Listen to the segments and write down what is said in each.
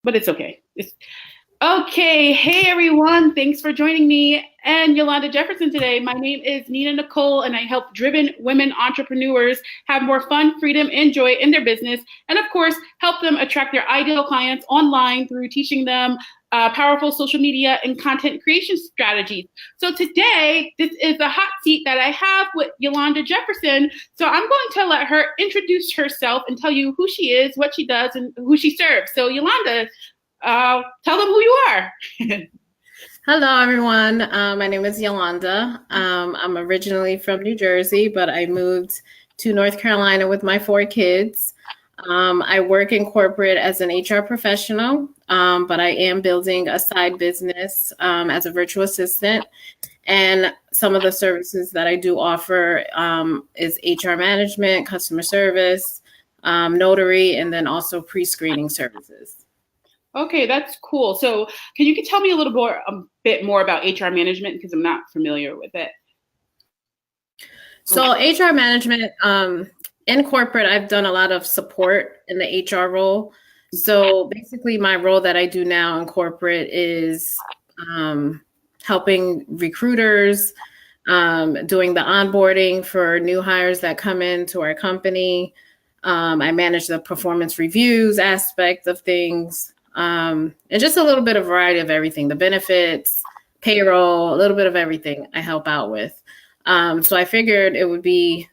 but it's okay. Okay. Hey, everyone. Thanks for joining me and Yolanda Jefferson today. My name is Nina Nicole, and I help driven women entrepreneurs have more fun, freedom, and joy in their business. And of course, help them attract their ideal clients online through teaching them powerful social media and content creation strategies. So today, this is a hot seat that I have with Yolanda Jefferson. So I'm going to let her introduce herself and tell you who she is, what she does, and who she serves. So Yolanda, tell them who you are. Hello, everyone. My name is Yolanda. I'm originally from New Jersey, but I moved to North Carolina with my 4 kids. I work in corporate as an HR professional, but I am building a side business as a virtual assistant. And some of the services that I do offer is HR management, customer service, notary, and then also pre-screening services. Okay, that's cool. So can you tell me a bit more about HR management, because I'm not familiar with it? So HR management, in corporate, I've done a lot of support in the HR role. So basically my role that I do now in corporate is helping recruiters, doing the onboarding for new hires that come into our company. I manage the performance reviews aspect of things. And just a little bit of variety of everything, the benefits, payroll, a little bit of everything I help out with. So I figured it would be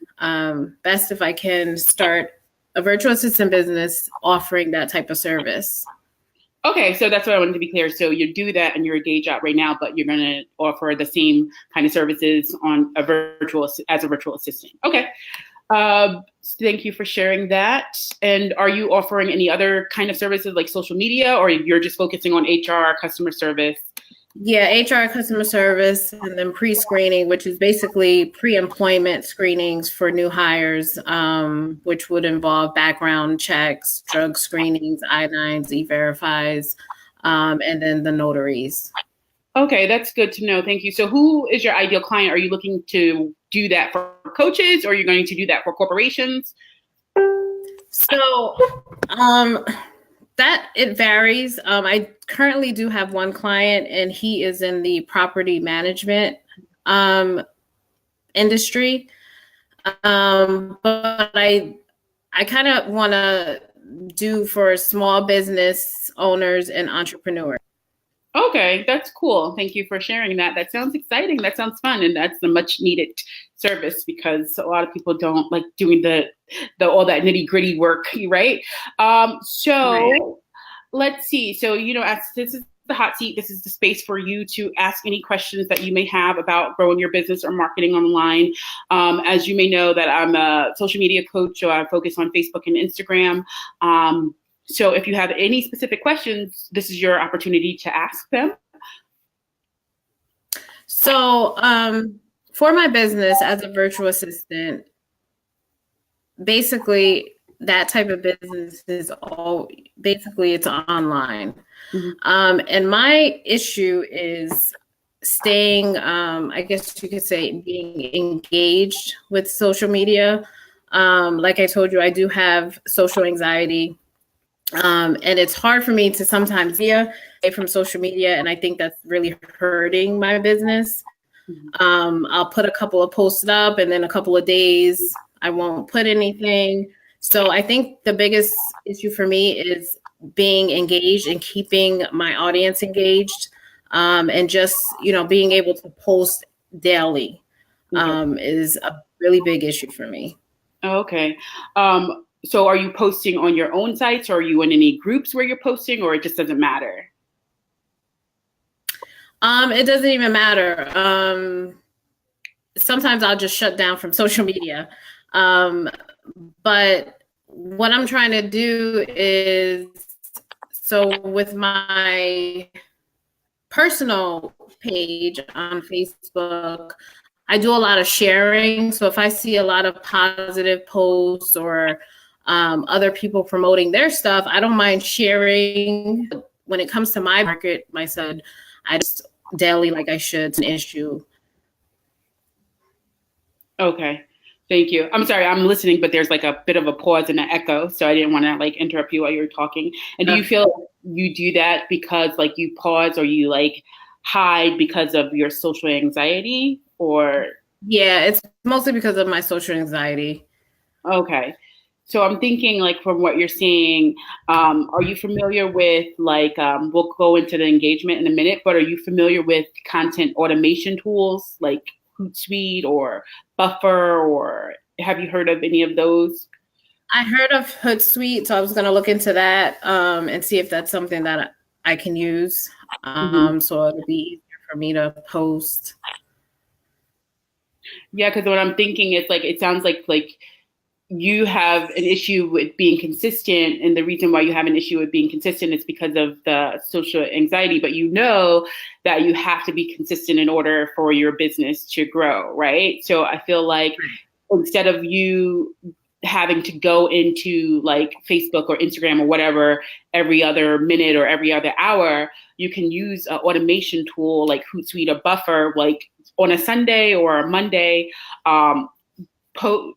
best if I can start a virtual assistant business offering that type of service. Okay, so that's what I wanted to be clear. So you do that in your day job right now, but you're going to offer the same kind of services as a virtual assistant. Okay. Thank you for sharing that. And are you offering any other kind of services like social media, or you're just focusing on HR, customer service? Yeah, HR, customer service, and then pre-screening, which is basically pre-employment screenings for new hires, which would involve background checks, drug screenings, I-9s, E-Verifies, and then the notaries. Okay, that's good to know. Thank you. So who is your ideal client? Are you looking to do that for coaches, or are you going to do that for corporations? So that it varies. I currently do have one client, and he is in the property management industry. But I kind of want to do for small business owners and entrepreneurs. Okay, that's cool. Thank you for sharing that. That sounds exciting. That sounds fun. And that's a much needed service, because a lot of people don't like doing the all that nitty gritty work, right? Right. Let's see. So, as this is the hot seat, this is the space for you to ask any questions that you may have about growing your business or marketing online. As you may know, that I'm a social media coach, so I focus on Facebook and Instagram. So if you have any specific questions, this is your opportunity to ask them. So for my business as a virtual assistant, basically that type of business is it's online. Mm-hmm. And my issue is staying, I guess you could say, being engaged with social media. Like I told you, I do have social anxiety. And it's hard for me to sometimes away from social media. And I think that's really hurting my business. I'll put a couple of posts up, and then a couple of days I won't put anything. So I think the biggest issue for me is being engaged and keeping my audience engaged, and just, being able to post daily is a really big issue for me. Okay. So are you posting on your own sites, or are you in any groups where you're posting, or it just doesn't matter? It doesn't even matter. Sometimes I'll just shut down from social media. But what I'm trying to do is, so with my personal page on Facebook, I do a lot of sharing. So if I see a lot of positive posts or other people promoting their stuff, I don't mind sharing. When it comes to my market, my son, I just daily, like I should, it's an issue. Okay. Thank you. I'm sorry, I'm listening, but there's like a bit of a pause and an echo, so I didn't want to like interrupt you while you were talking. And do you feel you do that because like you pause or you like hide because of your social anxiety or? Yeah, it's mostly because of my social anxiety. Okay. So I'm thinking like from what you're seeing, are you familiar with like, we'll go into the engagement in a minute, but are you familiar with content automation tools like Hootsuite or Buffer, or have you heard of any of those? I heard of Hootsuite, so I was going to look into that and see if that's something that I can use. Mhm. So it'll be easier for me to post. Yeah, because what I'm thinking is like it sounds like you have an issue with being consistent, and the reason why you have an issue with being consistent is because of the social anxiety, but you know that you have to be consistent in order for your business to grow, right? So I feel like instead of you having to go into like Facebook or Instagram or whatever every other minute or every other hour, you can use an automation tool like Hootsuite or Buffer, like on a Sunday or a Monday, um, po-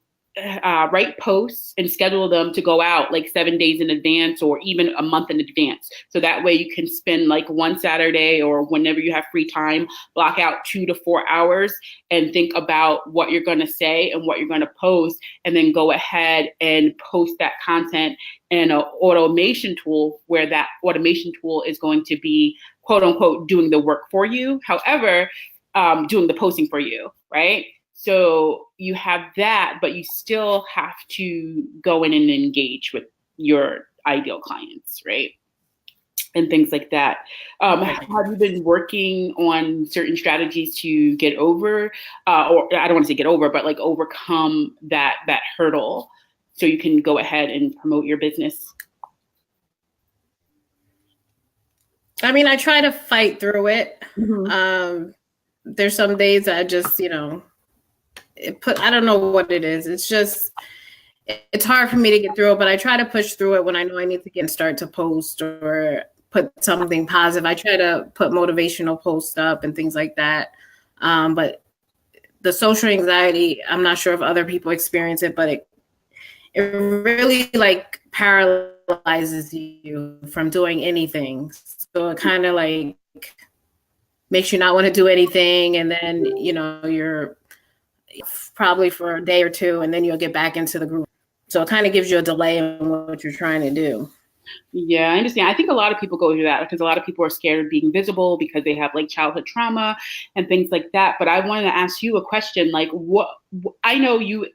write posts and schedule them to go out like 7 days in advance or even a month in advance. So that way you can spend like one Saturday or whenever you have free time, block out 2 to 4 hours and think about what you're going to say and what you're going to post, and then go ahead and post that content in an automation tool where that automation tool is going to be quote unquote doing the work for you. However, doing the posting for you, right? So you have that, but you still have to go in and engage with your ideal clients, right? And things like that. Have you been working on certain strategies to get over, or I don't want to say get over, but like overcome that hurdle, so you can go ahead and promote your business? I mean, I try to fight through it. Mm-hmm. There's some days I just, I don't know what it is. It's hard for me to get through it, but I try to push through it when I know I need to get and start to post or put something positive. I try to put motivational posts up and things like that. But the social anxiety, I'm not sure if other people experience it, but it really like paralyzes you from doing anything. So it kind of like makes you not want to do anything. And then, you're probably for a day or two, and then you'll get back into the groove. So it kind of gives you a delay in what you're trying to do. Yeah, I understand. I think a lot of people go through that because a lot of people are scared of being visible because they have like childhood trauma and things like that. But I wanted to ask you a question. Like, what I know you,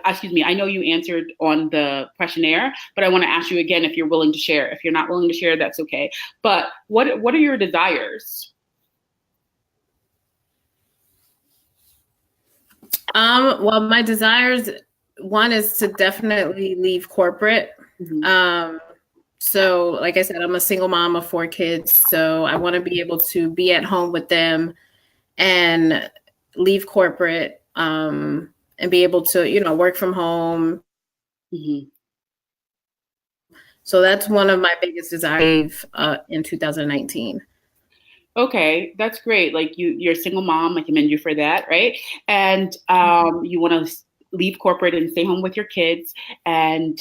excuse me, I know you answered on the questionnaire, but I want to ask you again if you're willing to share. If you're not willing to share, that's okay. But what are your desires? Well, my desires, one is to definitely leave corporate. Mm-hmm. So like I said, I'm a single mom of 4 kids. So I want to be able to be at home with them and leave corporate, and be able to, work from home. Mm-hmm. So that's one of my biggest desires in 2019. Okay, that's great. Like you're a single mom. I commend you for that, right? And you want to leave corporate and stay home with your kids and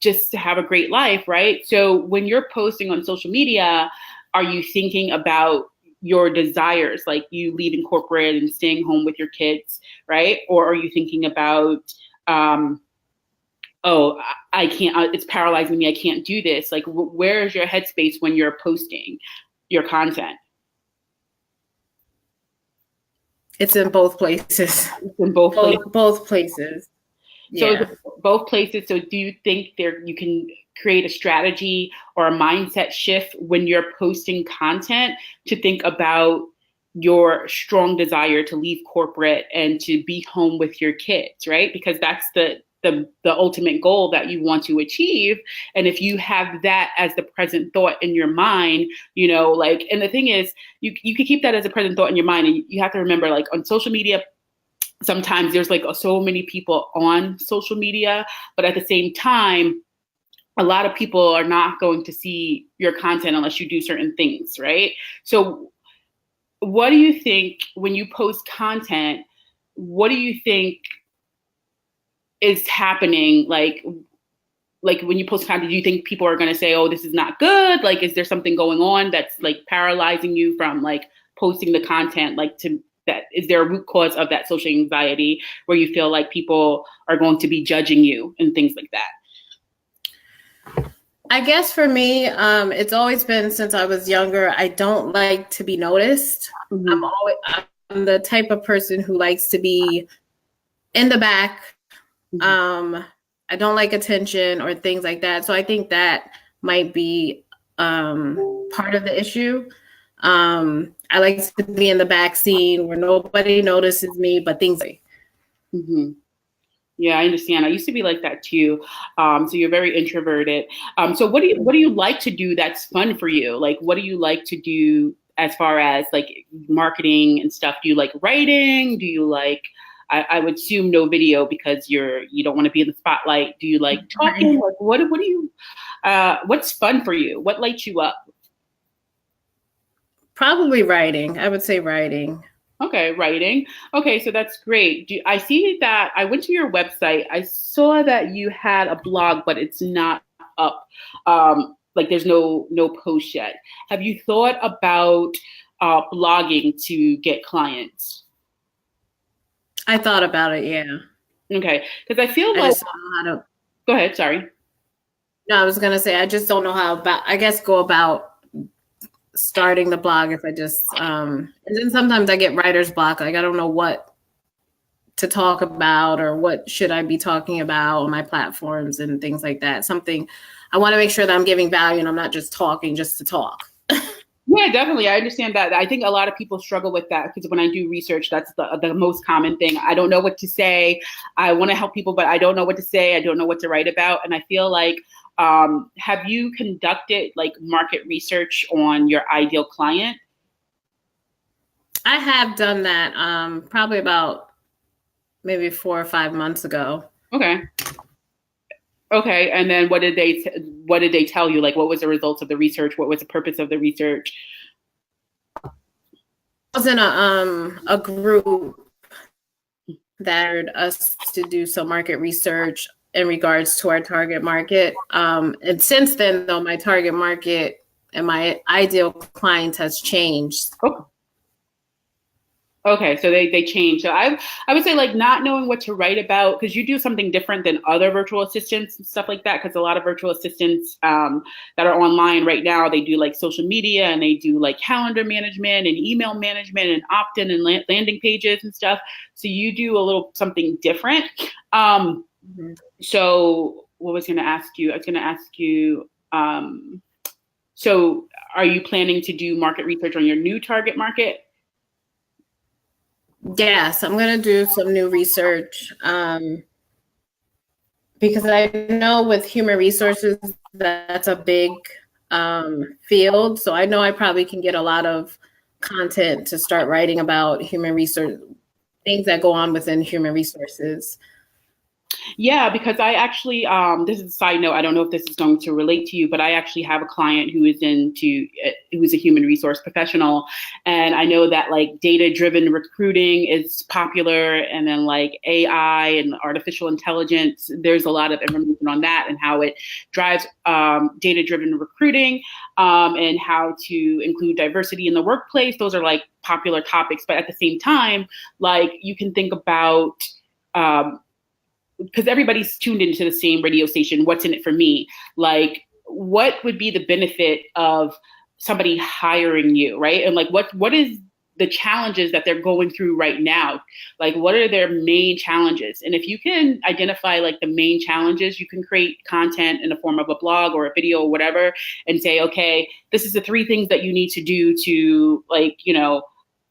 just to have a great life, right? So when you're posting on social media, are you thinking about your desires, like you leaving corporate and staying home with your kids, right? Or are you thinking about oh, I can't, it's paralyzing me. I can't do this. Like, where is your headspace when you're posting your content? It's in both places. It's in both places. Both places. So Yeah. both places. So do you think there you can create a strategy or a mindset shift when you're posting content to think about your strong desire to leave corporate and to be home with your kids, right? Because that's the ultimate goal that you want to achieve. And if you have that as the present thought in your mind, like, and the thing is, you can keep that as a present thought in your mind. And you have to remember, like on social media, sometimes there's like so many people on social media, but at the same time, a lot of people are not going to see your content unless you do certain things, right? So what do you think when you post content? What do you think is happening? Like when you post content, do you think people are going to say, oh, this is not good? Like, is there something going on that's like paralyzing you from like posting the content? Like, to that, is there a root cause of that social anxiety where you feel like people are going to be judging you and things like that? I guess for me, it's always been since I was younger. I don't like to be noticed. Mm-hmm. I'm the type of person who likes to be in the back. Mm-hmm. I don't like attention or things like that. So I think that might be part of the issue. I like to be in the back scene where nobody notices me, but things like. Mm-hmm. Yeah, I understand. I used to be like that too. So you're very introverted. So what do you like to do that's fun for you? Like, what do you like to do as far as like marketing and stuff? Do you like writing? Do you like, I would assume no video because you don't want to be in the spotlight. Do you like talking? Like, what do you, what's fun for you? What lights you up? Probably writing. I would say writing. Okay, writing. Okay, so that's great. I see that I went to your website. I saw that you had a blog, but it's not up. Like there's no post yet. Have you thought about blogging to get clients? I thought about it, yeah. Okay, because I feel I like. just don't know how to. Go ahead. Sorry. No, I was gonna say I just don't know how about. I guess go about starting the blog if I just and then sometimes I get writer's block. Like I don't know what to talk about or what should I be talking about on my platforms and things like that. Something I want to make sure that I'm giving value and I'm not just talking just to talk. Yeah, definitely. I understand that. I think a lot of people struggle with that because when I do research, that's the most common thing. I don't know what to say. I want to help people, but I don't know what to say. I don't know what to write about. And I feel like, have you conducted like market research on your ideal client? I have done that probably about maybe 4 or 5 months ago. Okay. Okay, and then what did they tell you? Like, what was the results of the research? What was the purpose of the research? I was in a group that hired us to do some market research in regards to our target market. And since then, though, my target market and my ideal client has changed. Oh. Okay, so they changed. So I would say like not knowing what to write about because you do something different than other virtual assistants and stuff like that. Because a lot of virtual assistants that are online right now, they do like social media and they do like calendar management and email management and opt-in and landing pages and stuff. So you do a little something different. So what was going to ask you? I was going to ask you. So are you planning to do market research on your new target market? Yes, I'm going to do some new research because I know with human resources, that's a big field. So I know I probably can get a lot of content to start writing about human resource, things that go on within human resources. Yeah, because I actually, this is a side note. I don't know if this is going to relate to you, but I actually have a client who's a human resource professional. And I know that like data-driven recruiting is popular, and then like AI and artificial intelligence, there's a lot of information on that and how it drives data-driven recruiting and how to include diversity in the workplace. Those are like popular topics. But at the same time, like you can think about, because everybody's tuned into the same radio station, what's in it for me? Like, what would be the benefit of somebody hiring you, right? And like, what is the challenges that they're going through right now? Like, what are their main challenges? And if you can identify like the main challenges, you can create content in the form of a blog or a video or whatever, and say, okay, this is the 3 things that you need to do to like,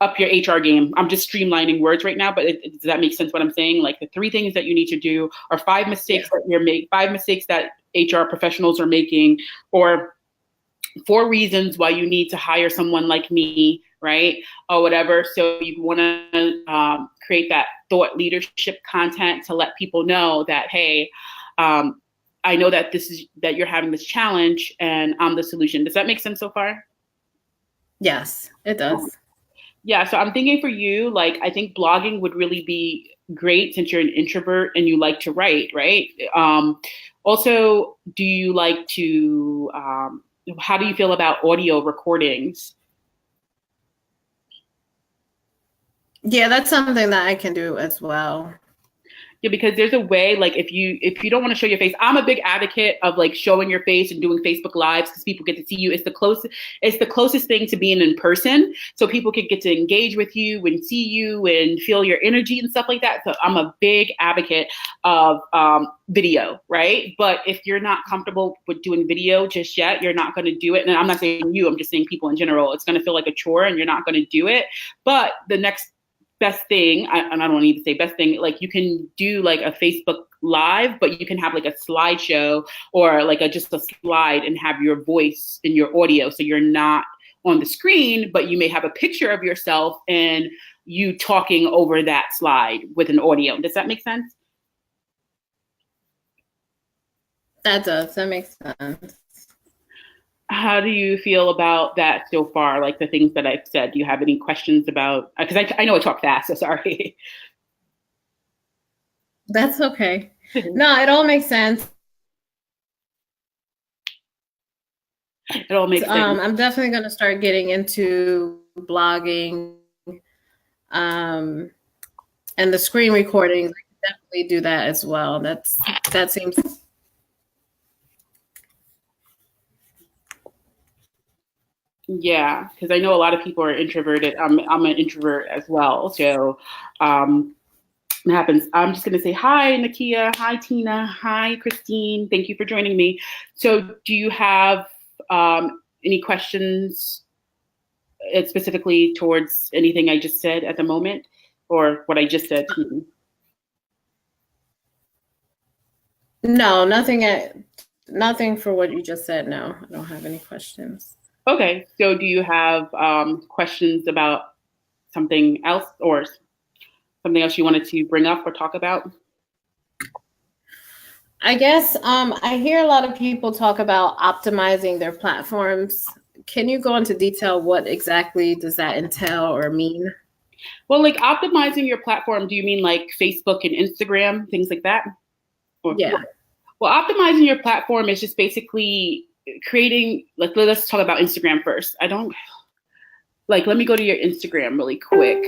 up your HR game. I'm just streamlining words right now, but does that make sense what I'm saying? Like the 3 things that you need to do are 5 mistakes that 5 mistakes that HR professionals are making, or 4 reasons why you need to hire someone like me, right? Or whatever. So you want to create that thought leadership content to let people know that, hey, I know that that you're having this challenge and I'm the solution. Does that make sense so far? Yes, it does. Yeah, so I'm thinking for you, like, I think blogging would really be great since you're an introvert and you like to write, right? Also, do you like to, how do you feel about audio recordings? Yeah, that's something that I can do as well. Yeah, because there's a way, like if you don't want to show your face, I'm a big advocate of like showing your face and doing Facebook Lives because people get to see you. It's the closest thing to being in person. So people can get to engage with you and see you and feel your energy and stuff like that. So I'm a big advocate of video, right? But if you're not comfortable with doing video just yet, you're not going to do it. And I'm not saying you, I'm just saying people in general. It's going to feel like a chore and you're not going to do it. But the next best thing, and I don't even say best thing, like you can do like a Facebook Live, but you can have like a slideshow or like just a slide and have your voice in your audio. So you're not on the screen, but you may have a picture of yourself and you talking over that slide with an audio. Does that make sense? That does. That makes sense. How do you feel about that so far? Like the things that I've said, do you have any questions about, because I know I talk fast, so sorry. That's okay. No, it all makes sense. It all makes sense. I'm definitely going to start getting into blogging and the screen recordings. I can definitely do that as well. That seems... Yeah, because I know a lot of people are introverted. I'm an introvert as well. So it happens. I'm just going to say hi, Nakia. Hi, Tina. Hi, Christine. Thank you for joining me. So do you have any questions specifically towards anything I just said at the moment or what I just said? No, nothing for what you just said. No, I don't have any questions. Okay, so do you have questions about something else or something else you wanted to bring up or talk about? I guess I hear a lot of people talk about optimizing their platforms. Can you go into detail? What exactly does that entail or mean? Well, like optimizing your platform, do you mean like Facebook and Instagram, things like that? Yeah. Well, optimizing your platform is just basically creating, like, let's talk about Instagram first. Let me go to your Instagram really quick.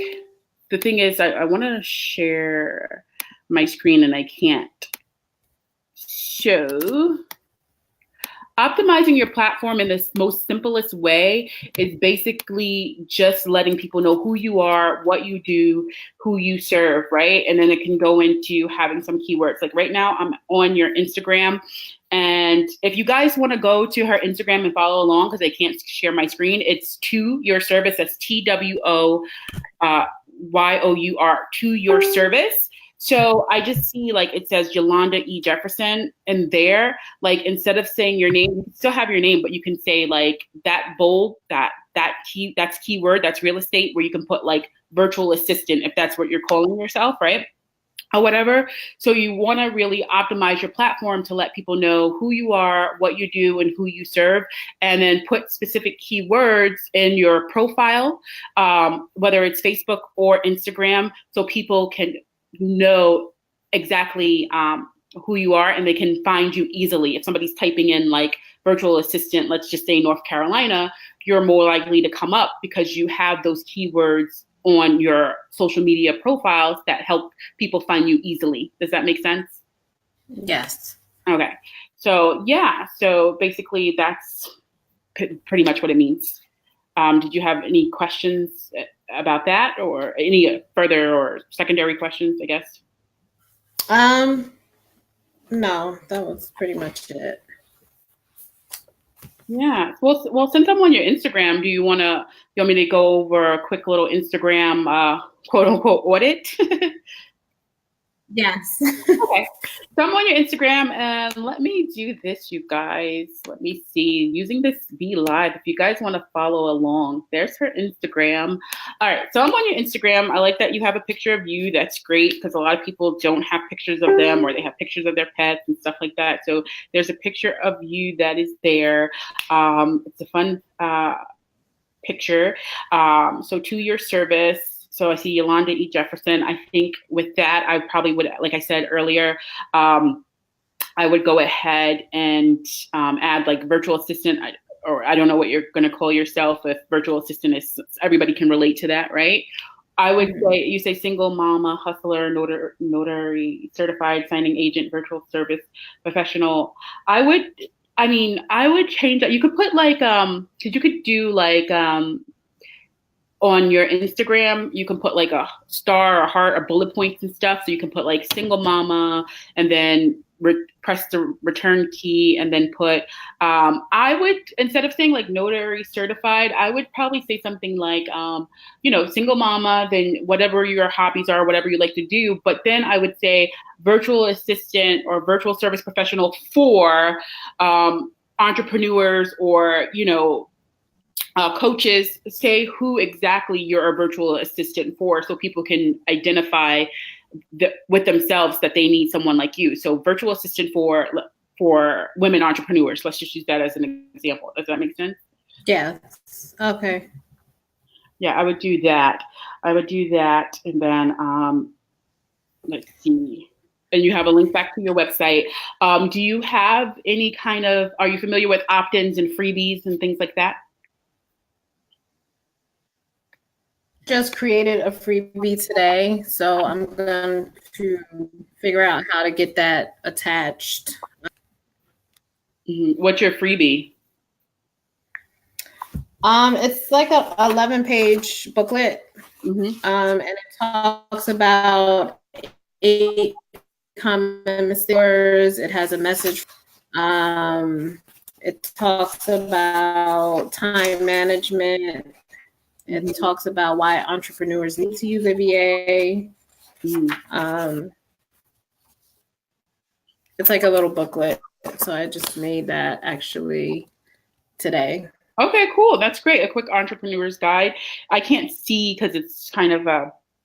The thing is, I want to share my screen and I can't. So optimizing your platform in the most simplest way is basically just letting people know who you are, what you do, who you serve, right? And then it can go into having some keywords. Like right now, I'm on your Instagram. And if you guys want to go to her Instagram and follow along, because I can't share my screen, it's To Your Service. That's TWOYOUR, To Your Service. So I just see like it says Yolanda E. Jefferson, and there, like instead of saying your name, you can still have your name, but you can say like that bold, that's keyword, that's real estate, where you can put like virtual assistant if that's what you're calling yourself, right? Or whatever. So you want to really optimize your platform to let people know who you are, what you do, and who you serve, and then put specific keywords in your profile, whether it's Facebook or Instagram, so people can know exactly who you are and they can find you easily. If somebody's typing in like virtual assistant, let's just say North Carolina, you're more likely to come up because you have those keywords on your social media profiles that help people find you easily. Does that make sense? Yes. Okay. So yeah, so basically that's pretty much what it means. Did you have any questions about that or any further or secondary questions, I guess? No, that was pretty much it. Yeah. Well, since I'm on your Instagram, you want me to go over a quick little Instagram, quote unquote audit? Yes. Okay. So I'm on your Instagram and let me do this, you guys. Let me see. Using this Be Live, if you guys want to follow along, there's her Instagram. All right. So I'm on your Instagram. I like that you have a picture of you. That's great because a lot of people don't have pictures of them or they have pictures of their pets and stuff like that. So there's a picture of you that is there. It's a fun picture. So To Your Service. So I see Yolanda E. Jefferson. I think with that, I probably would, like I said earlier, I would go ahead and add like virtual assistant, or I don't know what you're going to call yourself. If virtual assistant is, everybody can relate to that, right? I would say, you say single mama, hustler, notary, certified signing agent, virtual service professional. I would change that. You could put like, cause you could do like, on your Instagram, you can put like a star or heart or bullet points and stuff. So you can put like single mama and then press the return key and then put, I would, instead of saying like notary certified, I would probably say something like, single mama, then whatever your hobbies are, whatever you like to do. But then I would say virtual assistant or virtual service professional for entrepreneurs or, coaches. Say who exactly you're a virtual assistant for so people can identify with themselves that they need someone like you. So virtual assistant for women entrepreneurs. Let's just use that as an example. Does that make sense? Yeah. Okay. Yeah, I would do that. And then let's see. And you have a link back to your website. Do you have any are you familiar with opt-ins and freebies and things like that? Just created a freebie today, so I'm going to figure out how to get that attached. What's your freebie? It's like a 11-page booklet, and it talks about 8 common mistakes. It has a message. It talks about time management. It talks about why entrepreneurs need to use a VA. It's like a little booklet. So I just made that actually today. Okay, cool. That's great. A quick entrepreneur's guide. I can't see because it's kind of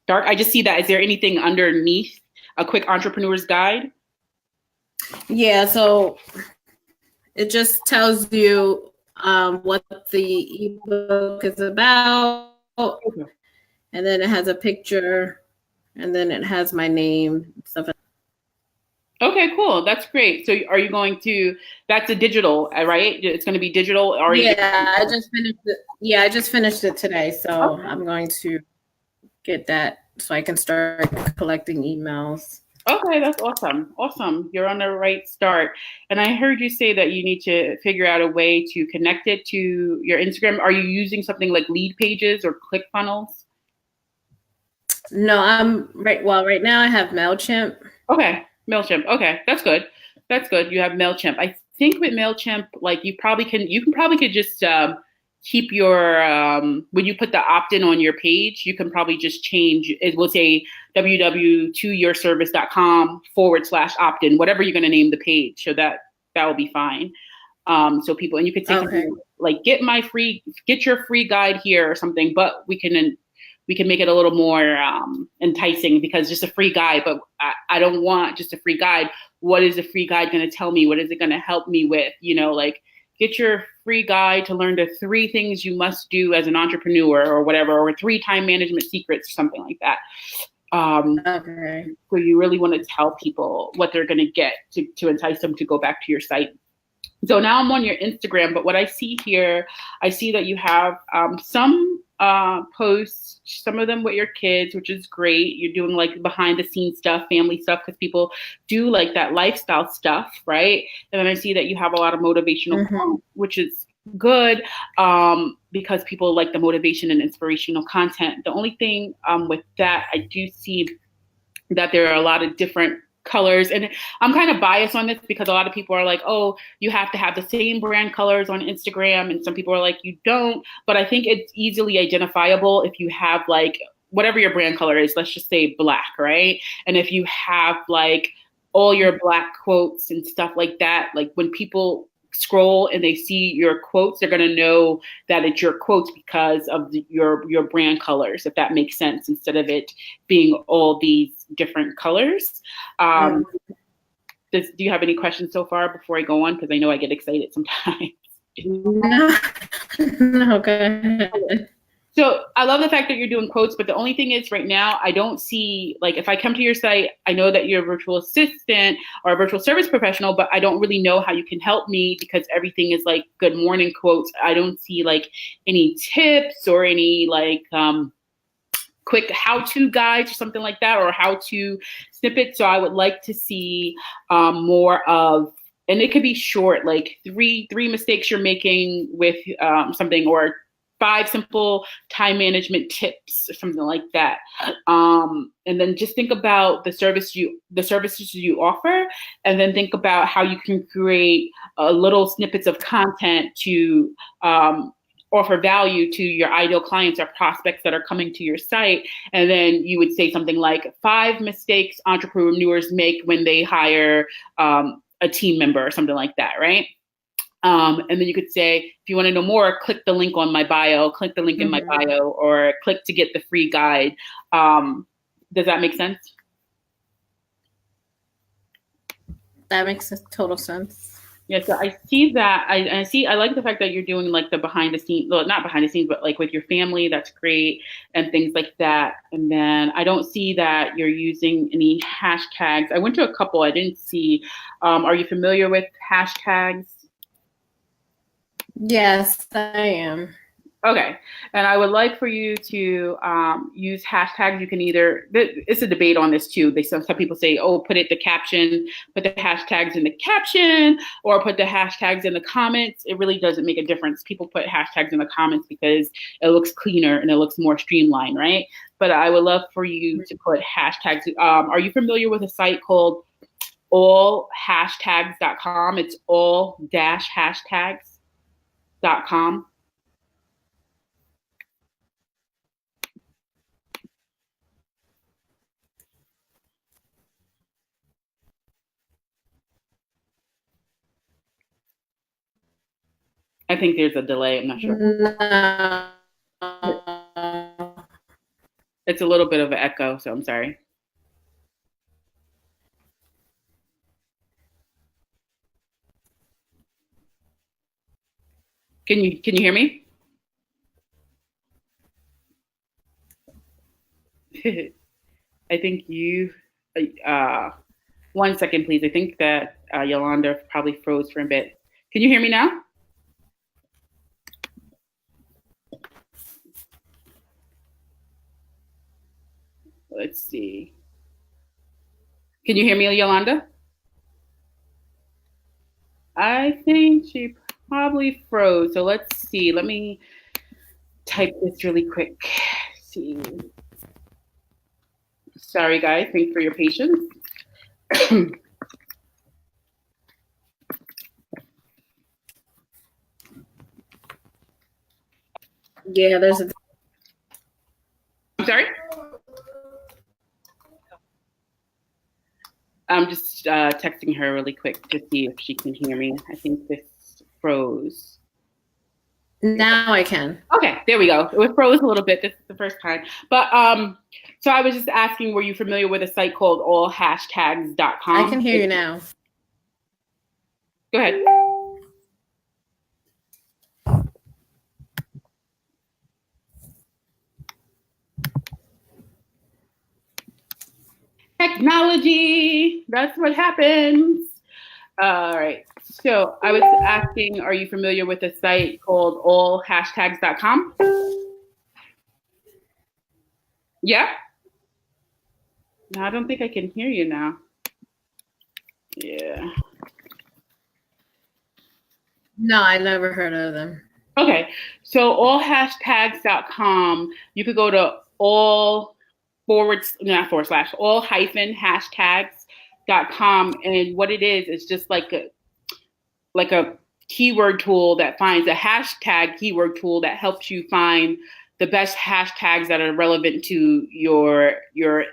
dark. I just see that. Is there anything underneath a quick entrepreneur's guide? Yeah, so it just tells you what the ebook is about, and then it has a picture, and then it has my name, stuff. Okay, cool. That's great. So are you going to, that's a digital, right? It's going to be digital? Or I just finished it. Yeah, I just finished it today. So I'm going to get that so I can start collecting emails. Okay, that's awesome. Awesome. You're on the right start. And I heard you say that you need to figure out a way to connect it to your Instagram. Are you using something like lead pages or ClickFunnels? No, right now I have MailChimp. Okay, MailChimp. Okay, that's good. That's good. You have MailChimp. I think with MailChimp, like you could just keep your, when you put the opt-in on your page, you can probably just change, it will say www.toyourservice.com/opt-in, whatever you're going to name the page. So that will be fine. So people, and you could say something like, get your free guide here or something, but we can make it a little more enticing, because just a free guide, but I don't want just a free guide. What is the free guide going to tell me? What is it going to help me with? Like get your free guide to learn the 3 things you must do as an entrepreneur or whatever, or 3 time management secrets or something like that. So you really want to tell people what they're going to get to entice them to go back to your site. So now I'm on your Instagram, but what I see here, I see that you have some posts, some of them with your kids, which is great. You're doing like behind the scenes stuff, family stuff, because people do like that lifestyle stuff, right? And then I see that you have a lot of motivational quotes, which is good, because people like the motivation and inspirational content. The only thing with that, I do see that there are a lot of different colors, and I'm kind of biased on this because a lot of people are like, oh, you have to have the same brand colors on Instagram, and some people are like, you don't. But I think it's easily identifiable if you have like whatever your brand color is, let's just say black, right? And if you have like all your black quotes and stuff like that, like when people scroll and they see your quotes, they're going to know that it's your quotes because of your brand colors, if that makes sense, instead of it being all these different colors. Do you have any questions so far before I go on? Because I know I get excited sometimes. No, go ahead. So I love the fact that you're doing quotes, but the only thing is right now, I don't see, like, if I come to your site, I know that you're a virtual assistant or a virtual service professional, but I don't really know how you can help me because everything is like good morning quotes. I don't see like any tips or any like quick how-to guides or something like that, or how-to snippets. So I would like to see more of, and it could be short, like three mistakes you're making with something, or 5 simple time management tips or something like that. And then just think about the services you offer, and then think about how you can create little snippets of content to offer value to your ideal clients or prospects that are coming to your site. And then you would say something like 5 mistakes entrepreneurs make when they hire a team member or something like that, right? And then you could say, if you want to know more, click the link on my bio, click the link in my bio, or click to get the free guide. Does that make sense? That makes total sense. Yeah, so I see that. I like the fact that you're doing like the behind the scenes, well, not behind the scenes, but like with your family. That's great, and things like that. And then I don't see that you're using any hashtags. I went to a couple. I didn't see. Are you familiar with hashtags? Yes, I am. Okay. And I would like for you to use hashtags. You can either, it's a debate on this too. Some people say, oh, put the hashtags in the caption, or put the hashtags in the comments. It really doesn't make a difference. People put hashtags in the comments because it looks cleaner and it looks more streamlined, right? But I would love for you to put hashtags. Are you familiar with a site called allhashtags.com? It's all-hashtags.com. I think there's a delay. I'm not sure. No. It's a little bit of an echo, so I'm sorry. Can you hear me? I think you. 1 second, please. I think that Yolanda probably froze for a bit. Can you hear me now? Let's see. Can you hear me, Yolanda? I think she probably froze. So let's see. Let me type this really quick. Let's see. Sorry, guys. Thanks for your patience. Yeah, there's a. I'm sorry? I'm just texting her really quick to see if she can hear me. I think this froze. Now I can. Okay, there we go. It froze a little bit. This is the first time. But so I was just asking, were you familiar with a site called allhashtags.com? I can hear you now. Go ahead. Technology. That's what happens. All right. So I was asking, are you familiar with a site called allhashtags.com? Yeah? No, I don't think I can hear you now. Yeah. No, I never heard of them. Okay. So allhashtags.com, you could go to all hashtags.com, and what it is just like a keyword tool that finds a hashtag keyword tool that helps you find the best hashtags that are relevant to your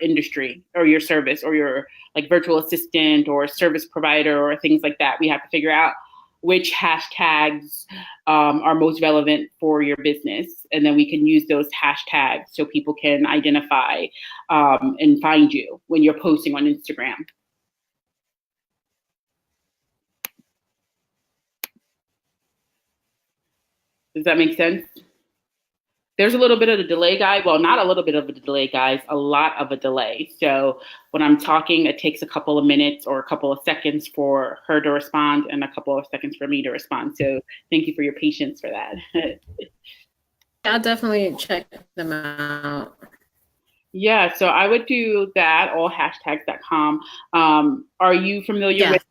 industry or your service or your like virtual assistant or service provider or things like that. We have to figure out which hashtags are most relevant for your business, and then we can use those hashtags so people can identify and find you when you're posting on Instagram. Does that make sense? there's a little bit of a delay, guys. Well, not a little bit of a delay, guys, a lot of a delay. So when I'm talking, it takes a couple of minutes or a couple of seconds for her to respond and a couple of seconds for me to respond. So thank you for your patience for that. I'll definitely check them out. Yeah, so I would do that, allhashtags.com. Are you familiar with,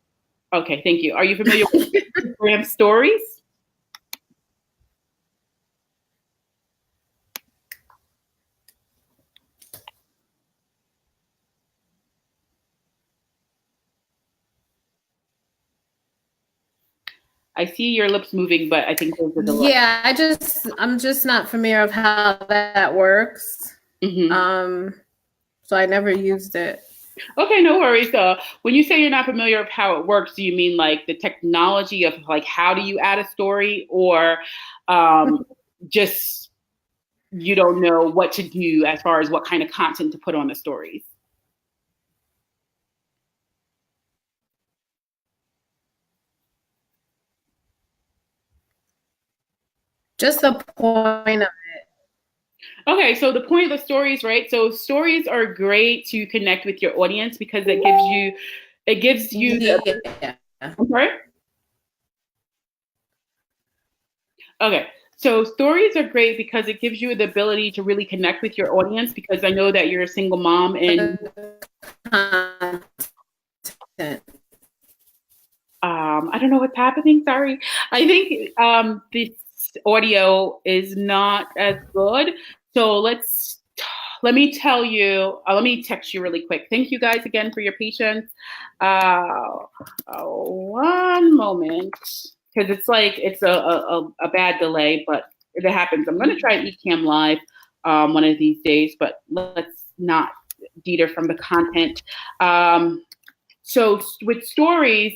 okay, thank you. Are you familiar with Instagram stories? I see your lips moving, but I think there's a delay. Yeah, I'm just not familiar of how that works. So I never used it. Okay, no worries. When you say you're not familiar with how it works, do you mean like the technology of like how do you add a story, or just you don't know what to do as far as what kind of content to put on the stories? Just the point of it. Okay, so the point of the stories, right? So stories are great to connect with your audience because it gives you yeah. I'm sorry? Okay. So stories are great because it gives you the ability to really connect with your audience, because I know that you're a single mom and I don't know what's happening. Sorry. I think this audio is not as good. So let me tell you, let me text you really quick. Thank you guys again for your patience. One moment, because it's like it's a bad delay, but it happens. I'm going to try Ecamm Live one of these days, but let's not deter from the content. So with stories,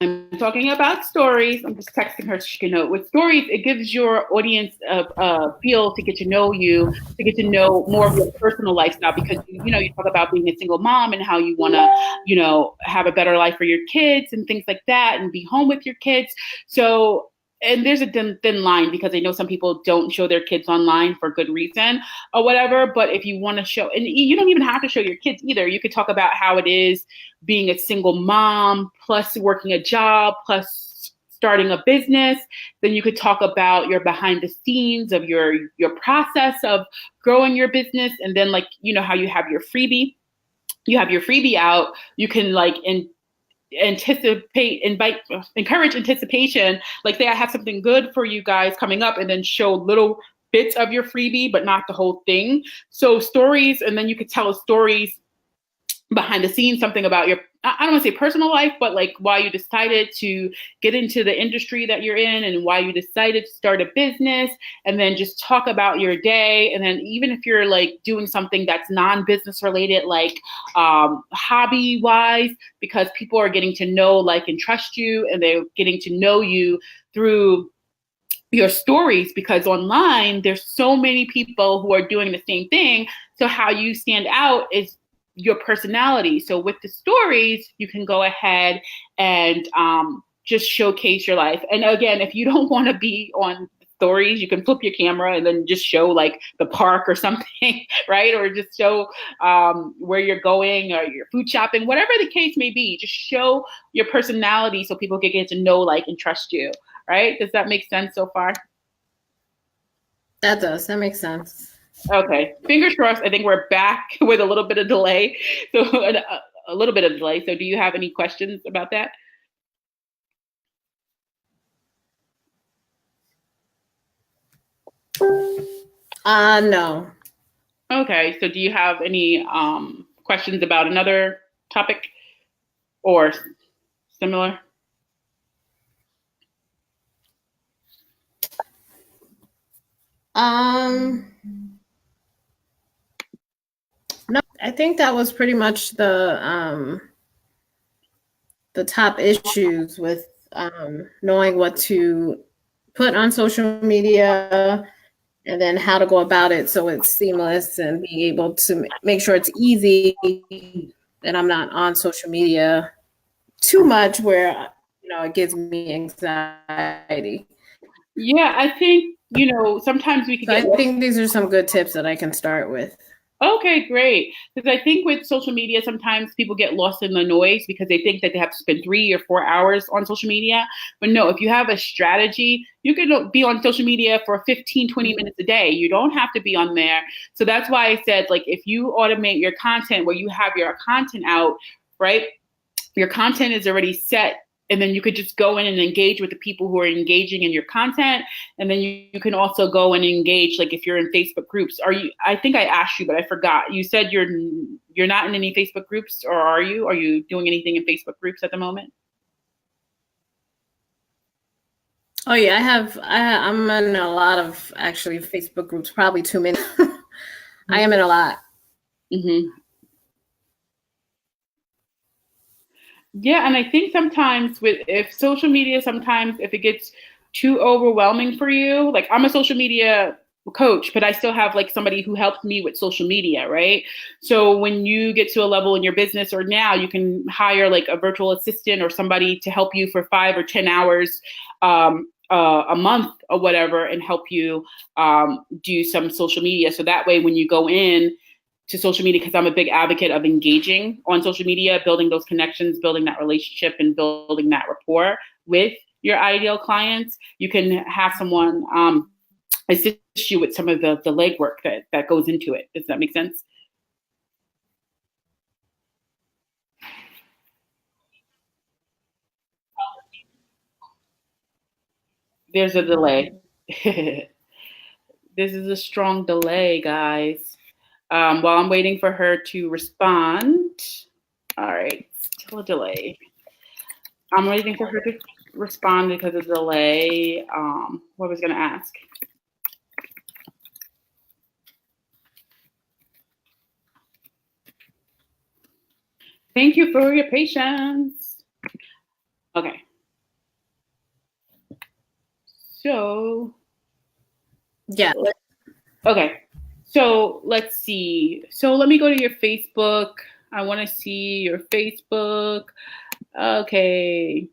I'm talking about stories. I'm just texting her so she can know. With stories, it gives your audience a feel to get to know you, to get to know more of your personal lifestyle, because you talk about being a single mom and how you want to, have a better life for your kids and things like that, and be home with your kids. So, and there's a thin line, because I know some people don't show their kids online for good reason or whatever. But if you want to show, and you don't even have to show your kids either. You could talk about how it is being a single mom, plus working a job, plus starting a business. Then you could talk about your behind the scenes of your process of growing your business. And then how you have your freebie. You have your freebie out. You can encourage anticipation. Like, say I have something good for you guys coming up, and then show little bits of your freebie, but not the whole thing. So stories, and then you could tell stories behind the scenes, something about your, I don't want to say personal life, but like why you decided to get into the industry that you're in, and why you decided to start a business, and then just talk about your day. And then even if you're like doing something that's non-business related, like hobby wise, because people are getting to know, like, and trust you, and they're getting to know you through your stories, because online there's so many people who are doing the same thing. So how you stand out is your personality. So with the stories, you can go ahead and just showcase your life. And again, if you don't want to be on stories, you can flip your camera and then just show like the park or something, right? Or just show where you're going, or your food shopping, whatever the case may be. Just show your personality so people can get to know, like, and trust you, right? Does that make sense so far? That does. That makes sense. Okay, fingers crossed. I think we're back with a little bit of delay. So a little bit of delay. So do you have any questions about that? No. Okay, so do you have any questions about another topic or similar? No, I think that was pretty much the top issues with knowing what to put on social media, and then how to go about it so it's seamless, and being able to make sure it's easy, that I'm not on social media too much where it gives me anxiety. Yeah, I think sometimes we could So get. I think these are some good tips that I can start with. Okay, great. Because I think with social media, sometimes people get lost in the noise because they think that they have to spend 3 or 4 hours on social media. But no, if you have a strategy, you can be on social media for 15, 20 minutes a day. You don't have to be on there. So that's why I said, like, if you automate your content where you have your content out, right? Your content is already set, and then you could just go in and engage with the people who are engaging in your content. And then you can also go and engage, like if you're in Facebook groups. I think I asked you, but I forgot. You said you're not in any Facebook groups, or are you? Are you doing anything in Facebook groups at the moment? Oh yeah, I'm in a lot of actually Facebook groups, probably too many. I am in a lot. Mm-hmm. Yeah, and I think sometimes if social media, sometimes if it gets too overwhelming for you, like I'm a social media coach, but I still have like somebody who helps me with social media, right? So when you get to a level in your business, or now you can hire like a virtual assistant or somebody to help you for 5 or 10 hours a month or whatever, and help you do some social media. So that way, when you go in to social media, because I'm a big advocate of engaging on social media, building those connections, building that relationship, and building that rapport with your ideal clients, you can have someone assist you with some of the legwork that goes into it. Does that make sense? There's a delay. This is a strong delay, guys. While I'm waiting for her to respond. All right, still a delay. I'm waiting for her to respond because of the delay. What was going to ask? Thank you for your patience. Okay. So. Yeah. Okay. So let's see. So let me go to your Facebook. I want to see your Facebook. Okay.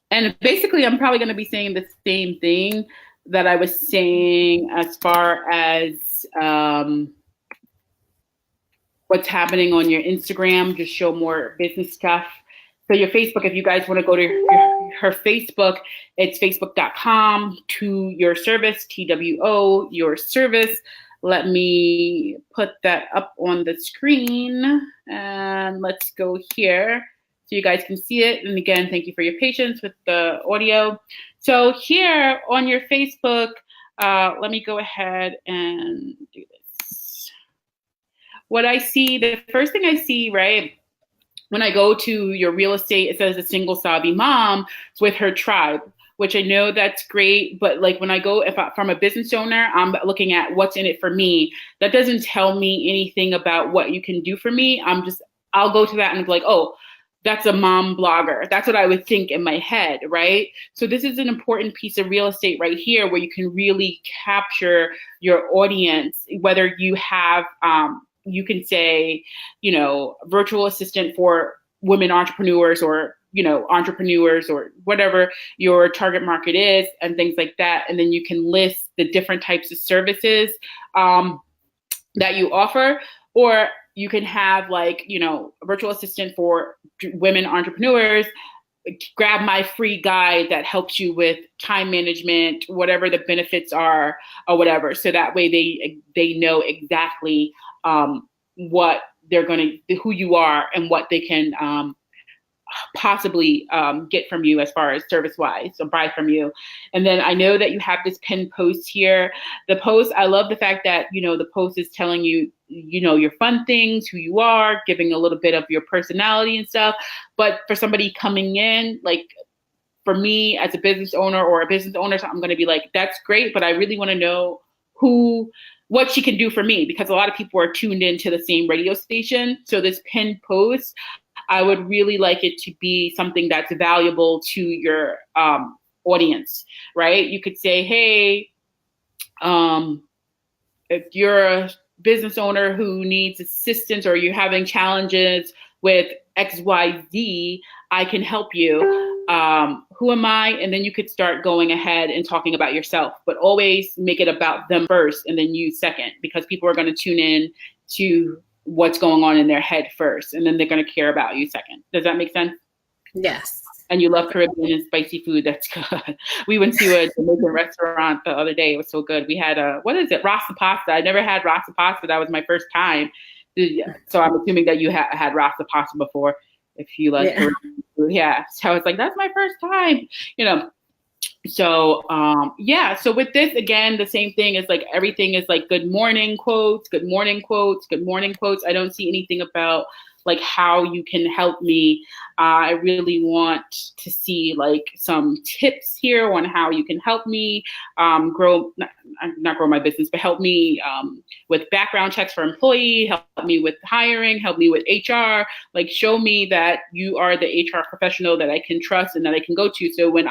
And basically, I'm probably going to be saying the same thing that I was saying as far as what's happening on your Instagram. Just show more business stuff. So your Facebook, if you guys want to go to her Facebook, it's facebook.com to your service, TWO, your service. Let me put that up on the screen, and let's go here so you guys can see it. And again, thank you for your patience with the audio. So here on your Facebook, let me go ahead and do this. What I see, the first thing I see, right, when I go to your real estate, it says a single savvy mom with her tribe, which I know that's great. But like when I go, from a business owner, I'm looking at what's in it for me. That doesn't tell me anything about what you can do for me. I'll go to that and be like, oh, that's a mom blogger. That's what I would think in my head, right? So this is an important piece of real estate right here, where you can really capture your audience, whether you have, you can say, virtual assistant for women entrepreneurs, or, entrepreneurs, or whatever your target market is, and things like that. And then you can list the different types of services that you offer. Or you can have like, a virtual assistant for women entrepreneurs. Grab my free guide that helps you with time management, whatever the benefits are, or whatever. So that way they know exactly what they're who you are, and what they can possibly get from you as far as service wise, so buy from you. And then I know that you have this pinned post here. The post, I love the fact that, the post is telling you, your fun things, who you are, giving a little bit of your personality and stuff. But for somebody coming in, like for me as a business owner or a business owner, so I'm going to be like, that's great, but I really want to know what she can do for me, because a lot of people are tuned into the same radio station. So this pinned post, I would really like it to be something that's valuable to your audience, right? You could say, hey, if you're a business owner who needs assistance, or you're having challenges with XYZ, I can help you. who am I? And then you could start going ahead and talking about yourself, but always make it about them first and then you second, because people are going to tune in to what's going on in their head first, and then they're going to care about you second. Does that make sense? Yes. And you love Caribbean and spicy food. That's good. We went to a Jamaican restaurant the other day. It was so good. We had what is it? Rasta pasta. I never had rasta pasta. That was my first time. So I'm assuming that you had rasta pasta before. If you like Caribbean food. Yeah. So I was like, that's my first time. So, so with this, again, the same thing is like everything is like good morning quotes, good morning quotes, good morning quotes. I don't see anything about like how you can help me. I really want to see like some tips here on how you can help me not grow my business, but help me with background checks for employee, help me with hiring, help me with HR, like show me that you are the HR professional that I can trust and that I can go to. So when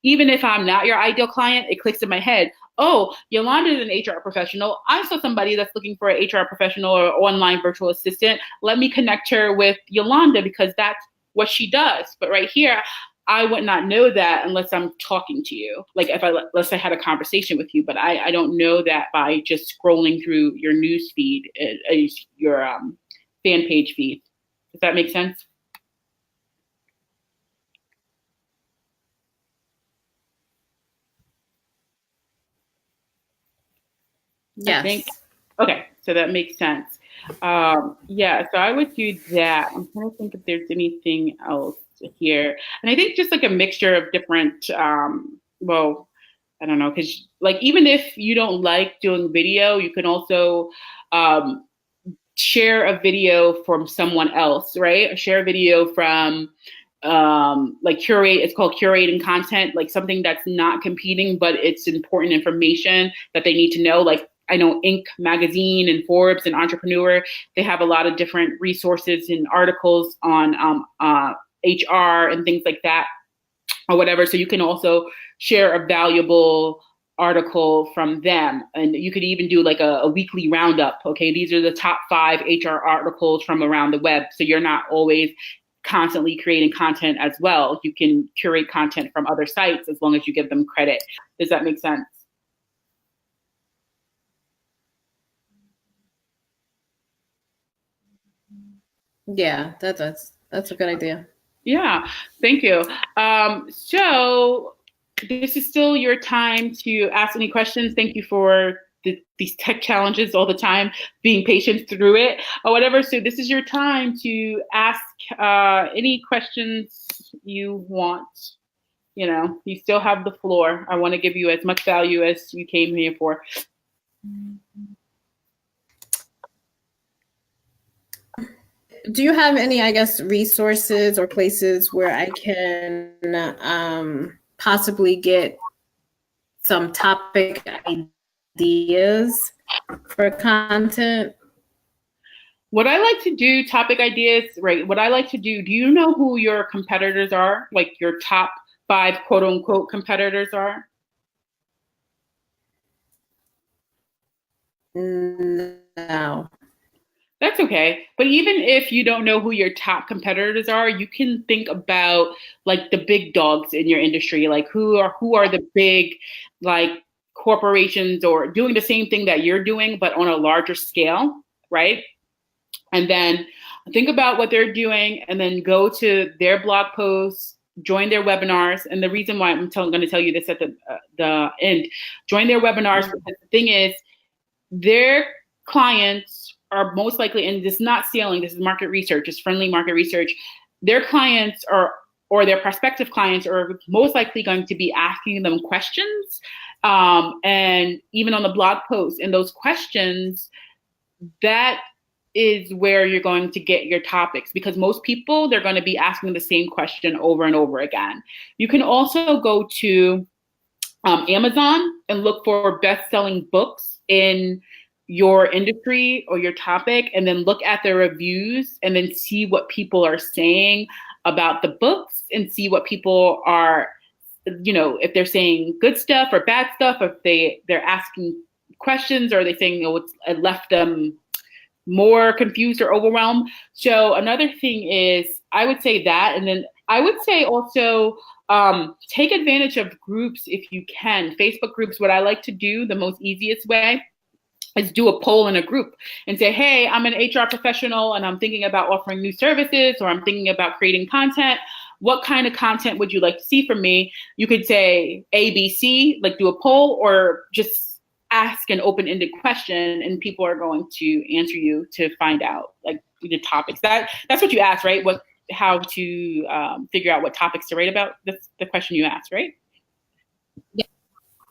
even if I'm not your ideal client, it clicks in my head. Oh, Yolanda is an HR professional. I saw somebody that's looking for an HR professional or online virtual assistant. Let me connect her with Yolanda because that's what she does. But right here, I would not know that unless I'm talking to you. Like unless I had a conversation with you, but I don't know that by just scrolling through your news feed, your fan page feed. Does that make sense? Yes. Okay, so that makes sense. So I would do that. I'm trying to think if there's anything else here. And I think just like a mixture of different, I don't know, because like even if you don't like doing video, you can also share a video from someone else, right? Share a video from it's called curating content, like something that's not competing, but it's important information that they need to know. Like I know Inc. magazine and Forbes and Entrepreneur, they have a lot of different resources and articles on HR and things like that or whatever. So you can also share a valuable article from them. And you could even do like a weekly roundup. Okay, these are the top 5 HR articles from around the web. So you're not always constantly creating content as well. You can curate content from other sites as long as you give them credit. Does that make sense? Yeah, that's a good idea. Yeah, thank you. So this is still your time to ask any questions. Thank you for these tech challenges all the time, being patient through it or whatever. So this is your time to ask any questions you want. You still have the floor. I want to give you as much value as you came here for. Do you have any, I guess, resources or places where I can possibly get some topic ideas for content? What I like to do, topic ideas, right? What I like to do you know who your competitors are? Like your top 5 quote unquote competitors are? No. That's okay. But even if you don't know who your top competitors are, you can think about like the big dogs in your industry, like who are the big like corporations or doing the same thing that you're doing, but on a larger scale, right? And then think about what they're doing and then go to their blog posts, join their webinars. And the reason why I'm going to tell you this at the end, join their webinars. Because the thing is, their clients are most likely, and this is not sailing, this is market research, it's friendly market research. Their clients or their prospective clients are most likely going to be asking them questions. And even on the blog post, and those questions, that is where you're going to get your topics, because most people, they're going to be asking the same question over and over again. You can also go to Amazon and look for best-selling books in your industry or your topic, and then look at the reviews and then see what people are saying about the books and see what people are, if they're saying good stuff or bad stuff, if they're asking questions, or they're saying, it left them more confused or overwhelmed. So another thing is, I would say that, and then I would say also take advantage of groups if you can. Facebook groups, what I like to do, the most easiest way, is do a poll in a group and say, hey, I'm an HR professional and I'm thinking about offering new services, or I'm thinking about creating content. What kind of content would you like to see from me? You could say A, B, C, like do a poll, or just ask an open-ended question and people are going to answer you to find out like the topics. That's what you asked, right? How to figure out what topics to write about. That's the question you asked, right? Yeah.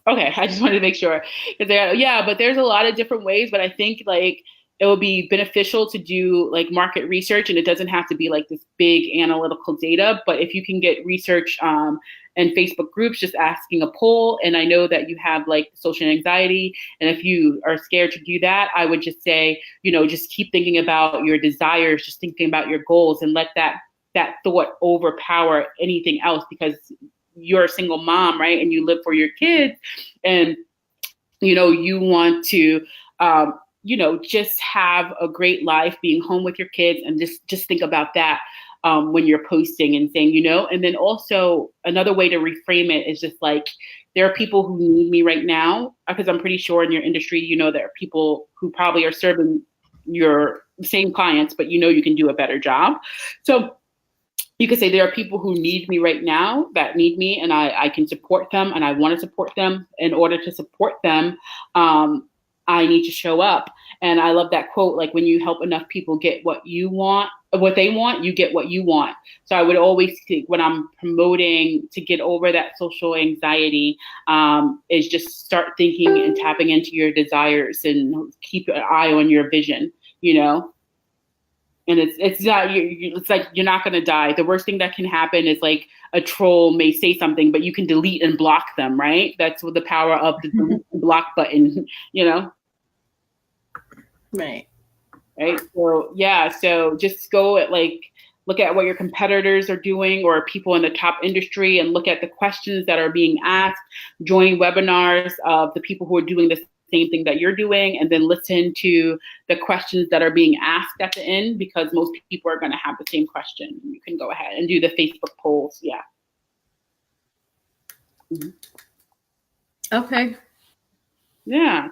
Okay, I just wanted to make sure. Yeah, but there's a lot of different ways, but I think like it will be beneficial to do like market research, and it doesn't have to be like this big analytical data, but if you can get research and Facebook groups, just asking a poll, and I know that you have like social anxiety, and if you are scared to do that, I would just say, just keep thinking about your desires, just thinking about your goals, and let that thought overpower anything else, because you're a single mom, right? And you live for your kids, and you want to just have a great life being home with your kids, and just think about that when you're posting and saying, and then also another way to reframe it is just like, there are people who need me right now, because I'm pretty sure in your industry, there are people who probably are serving your same clients, but you can do a better job. So you could say there are people who need me right now, that need me, and I can support them, and I want to support them. In order to support them, I need to show up. And I love that quote, like, when you help enough people get what they want, you get what you want. So I would always think, when I'm promoting to get over that social anxiety, is just start thinking and tapping into your desires and keep an eye on your vision, And it's not, it's like you're not going to die. The worst thing that can happen is like a troll may say something, but you can delete and block them, right? That's what the power of the delete and block button, Right. Right. So yeah. So just go at look at what your competitors are doing or people in the top industry, and look at the questions that are being asked. Join webinars of the people who are doing the same thing that you're doing, and then listen to the questions that are being asked at the end, because most people are going to have the same question. You can go ahead and do the Facebook polls. Yeah. Mm-hmm. Okay. Yeah.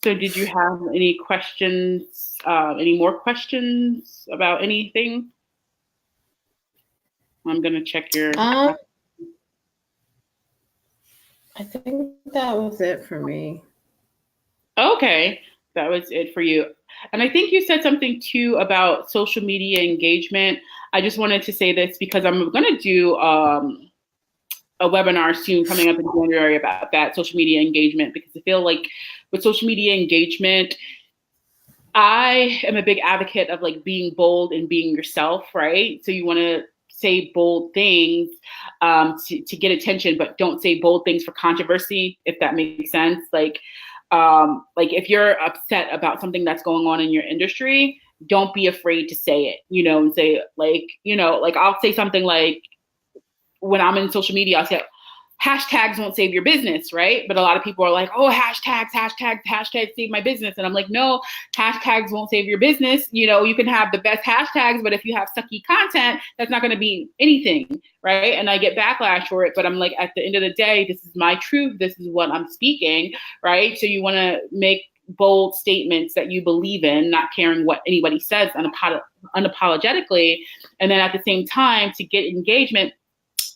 So did you have any questions, any more questions about anything? I'm going to check your... I think that was it for me. Okay, that was it for you. And I think you said something too about social media engagement. I just wanted to say this because I'm going to do a webinar soon coming up in January about that, social media engagement, because I feel like with social media engagement, I am a big advocate of like being bold and being yourself, right? So you want to say bold things to get attention, but don't say bold things for controversy, if that makes sense. Like if you're upset about something that's going on in your industry, don't be afraid to say it, and say I'll say something like, when I'm in social media, I'll say, hashtags won't save your business, right? But a lot of people are like, oh, hashtags save my business. And I'm like, no, hashtags won't save your business. You can have the best hashtags, but if you have sucky content, that's not going to be anything, right? And I get backlash for it, but I'm like, at the end of the day, this is my truth. This is what I'm speaking, right? So you want to make bold statements that you believe in, not caring what anybody says unapologetically. And then at the same time, to get engagement,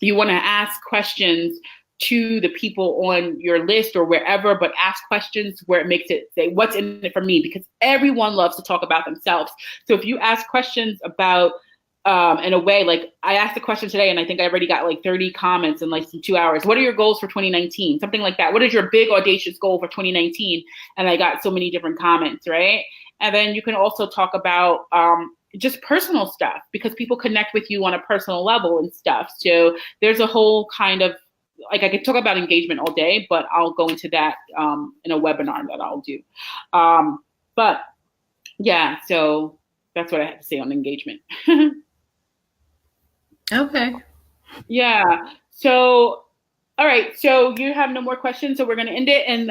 you want to ask questions to the people on your list or wherever, but ask questions where it makes it say, what's in it for me? Because everyone loves to talk about themselves. So if you ask questions about, in a way, like I asked a question today, and I think I already got like 30 comments in like 2 hours. What are your goals for 2019? Something like that. What is your big audacious goal for 2019? And I got so many different comments, right? And then you can also talk about, just personal stuff, because people connect with you on a personal level and stuff. So there's a whole kind of, like, I could talk about engagement all day, but I'll go into that in a webinar that I'll do. But yeah, so that's what I have to say on engagement. Okay. Yeah. So All right, so you have no more questions, so we're going to end it. And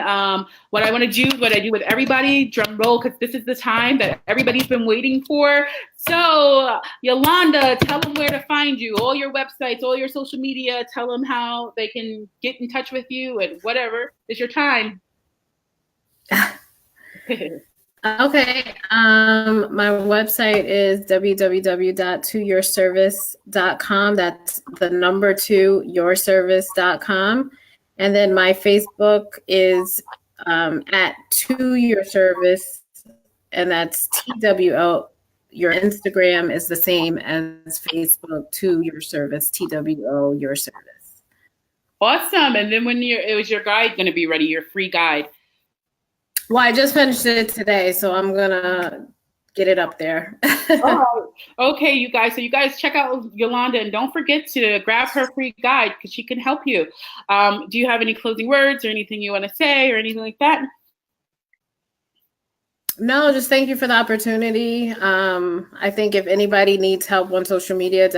what I want to do, what I do with everybody, drum roll, because this is the time that everybody's been waiting for. So, Yolanda, tell them where to find you, all your websites, all your social media. Tell them how they can get in touch with you and whatever. It's your time. Okay. My website is www.toyourservice.com. That's the number 2, yourservice.com. And then my Facebook is at To Your Service, and that's TWO. Your Instagram is the same as Facebook, To Your Service, TWO, Your Service. Awesome. And then when is your guide going to be ready, your free guide? Well, I just finished it today, so I'm going to get it up there. Oh, okay, you guys. So you guys check out Yolanda, and don't forget to grab her free guide because she can help you. Do you have any closing words or anything you want to say or anything like that? No, just thank you for the opportunity. I think if anybody needs help on social media,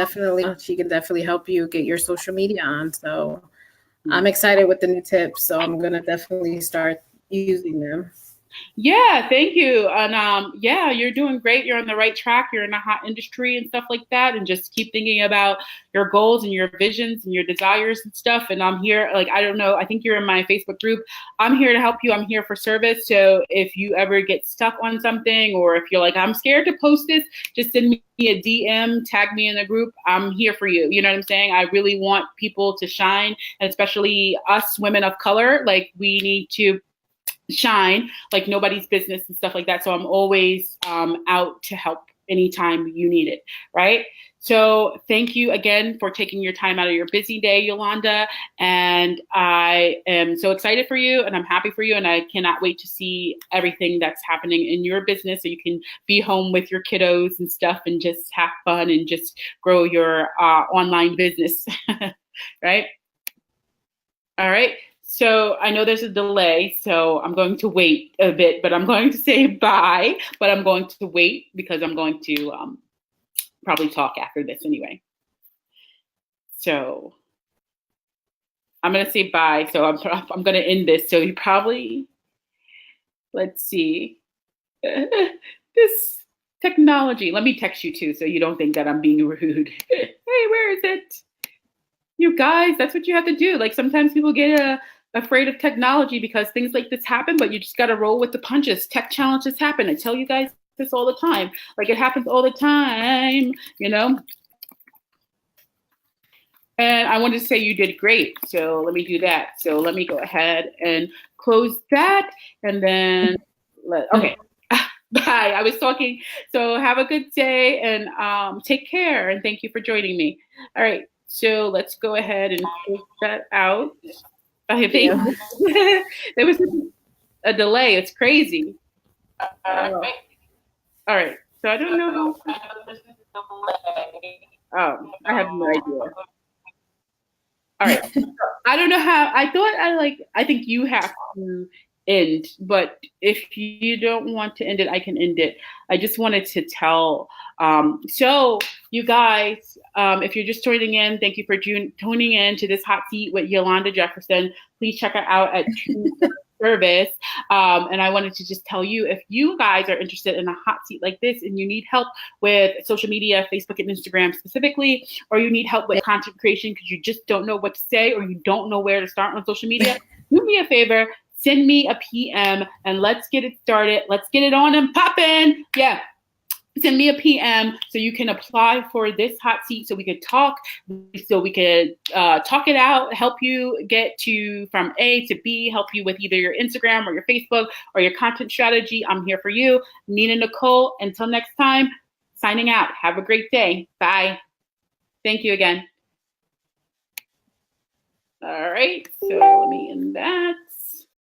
she can definitely help you get your social media on. So I'm excited with the new tips. So I'm going to definitely start using them. Yeah, thank you. And yeah, you're doing great. You're on the right track. You're in a hot industry and stuff like that. And just keep thinking about your goals and your visions and your desires and stuff. And I'm here, like, I don't know, I think you're in my Facebook group. I'm here to help you. I'm here for service. So if you ever get stuck on something, or if you're like, I'm scared to post this, just send me a DM, tag me in the group. I'm here for you. You know what I'm saying? I really want people to shine, and especially us women of color. Like, we need to shine like nobody's business and stuff like that. So I'm always out to help anytime you need it, right? So thank you again for taking your time out of your busy day, Yolanda. And I am so excited for you, and I'm happy for you. And I cannot wait to see everything that's happening in your business, so you can be home with your kiddos and stuff and just have fun and just grow your online business, right? All right. So I know there's a delay, so I'm going to wait a bit, but I'm going to say bye, but I'm going to wait because I'm going to probably talk after this anyway. So I'm going to say bye. So I'm going to end this. So you probably, let's see, this technology. Let me text you too, so you don't think that I'm being rude. Hey, where is it? You guys, that's what you have to do. Like, sometimes people get afraid of technology because things like this happen, but you just got to roll with the punches. Tech challenges happen. I tell you guys this all the time. Like, it happens all the time, you know? And I wanted to say you did great. So let me do that. So let me go ahead and close that. And then, okay. Bye. I was talking. So have a good day, and take care. And thank you for joining me. All right. So let's go ahead and close that out. I think there was a delay. It's crazy. All right. So I don't know how. I have no idea. All right. I don't know how. I think you have to end, but if you don't want to end it, I can end it. I just wanted to tell. So you guys, if you're just joining in, thank you for tuning in to this hot seat with Yolanda Jefferson. Please check her out at Service. And I wanted to just tell you, if you guys are interested in a hot seat like this and you need help with social media, Facebook and Instagram specifically, or you need help with content creation because you just don't know what to say or you don't know where to start on social media, do me a favor, send me a PM and let's get it started. Let's get it on and poppin'. Yeah. Send me a PM so you can apply for this hot seat so we could talk, talk it out, help you get from A to B, help you with either your Instagram or your Facebook or your content strategy. I'm here for you. Nina Nicole, until next time, signing out. Have a great day. Bye. Thank you again. All right, so let me end that.